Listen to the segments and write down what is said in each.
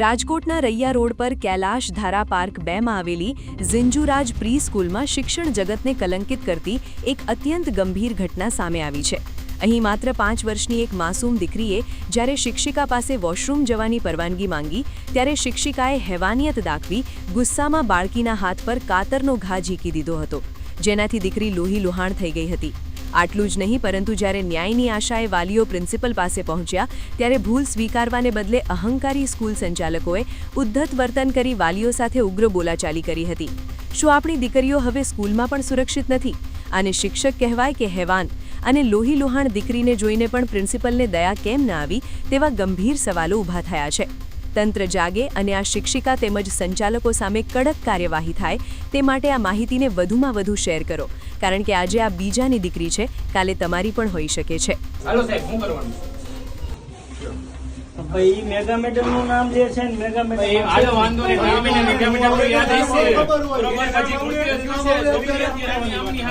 રાજકોટના રૈયા રોડ પર કૈલાશ ધારા પાર્ક 2 માં આવેલી ઝિંજુરાજ પ્રી સ્કૂલમાં શિક્ષણ જગતને કલંકિત કરતી એક અત્યંત ગંભીર ઘટના સામે આવી છે। અહીં માત્ર 5 વર્ષની એક માસૂમ દીકરીએ જ્યારે શિક્ષિકા પાસે વોશરૂમ જવાની પરવાનગી માંગી ત્યારે શિક્ષિકાએ હેવાનિયત દાખવી ગુસ્સામાં બાળકીના હાથ પર કાતરનો ઘા ઝીકી દીધો હતો, જેનાથી દીકરી લોહી લુહાણ થઈ ગઈ હતી। આટલું જ નહીં, પરંતુ જ્યારે ન્યાયની આશાએ વાલીઓ પ્રિન્સિપલ પાસે પહોંચ્યા ત્યારે ભૂલ સ્વીકારવાને બદલે અહંકારી સ્કૂલ સંચાલકોએ ઉદ્ધત વર્તન કરી વાલીઓ સાથે ઉગ્ર બોલાચાલી કરી હતી। શું આપણી દીકરીઓ હવે સ્કૂલમાં પણ સુરક્ષિત નથી? આને શિક્ષક કહેવાય કે હેવાન? અને લોહી લુહાણ દીકરીને જોઈને પણ પ્રિન્સિપલને દયા કેમ ન આવી તેવા ગંભીર સવાલો ઊભા થયા છે। તંત્ર જાગે અને આ શિક્ષિકા તેમજ સંચાલકો સામે કડક કાર્યવાહી થાય તે માટે આ માહિતીને વધુમાં વધુ શેર કરો, કારણ કે આજે આ બીજાની દીકરી છે, કાલે તમારી પણ હોઈ શકે છે। હાલો સાહેબ, શું કરવાનું? ભાઈ મેગા મેડમ નું નામ જે છે ને, મેગા મેડમ હાલો વાંધો નહીં, નામ એને મેગા મેડમ નું યાદ હશે બરોબર। પછી ખુરશીઓ છે છોકરી અત્યારે આમની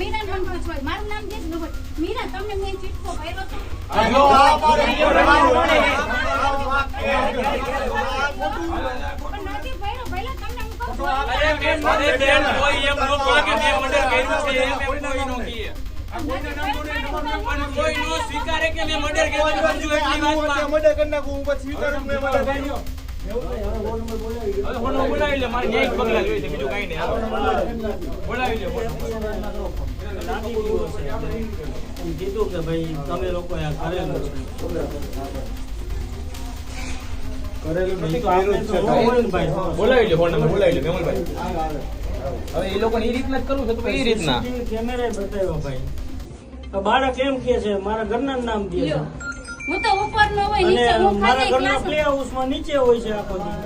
મીરા નામ પૂછવાય, મારું નામ જે છે મીરા, તમને મેં ચિઠ્ઠો ભર્યો તો હાલો આ પાડે પણ નથી ભર્યો, પહેલા તમને હું કહું છું। અરે બેન, મને બેન કોઈ એમ નો કહે કે મેં મર્ડર કર્યું છે, એમ કોઈ નો કહે, પણ કોઈ નો સ્વીકારે કે મેં મર્ડર કર્યું છે। સમજુ એટલી વાતમાં મર્ડર કરી નાખું, હું પછી સ્વીકારું મેં મર્ડર કર્યું। હવે હોનો બોલાવી લે, મારે ન્યાયિક પગલા જોઈએ છે, બીજું કાંઈ નહીં। હાલો બોલાવી લે કીધું કે ભાઈ તમે લોકો આ કરેલું છે, કરેલું નહીં તો આપણે તો હોય ને ભાઈ। બોલાવી લે, ફોન નંબર બોલાવી લે મેમલભાઈ। હવે એ લોકોને એ રીતના જ કરવું છે તો એ રીતના કેમેરા બતાવ્યો ભાઈ, તો બાળક એમ કે છે મારા ઘરના નામ દે છે, હું તો ઉપર નો હોય, નીચે અને હું મારા ખાલી ઘરના ક્લાસ પ્લે હાઉસમાં નીચે હોય છે આખો દી।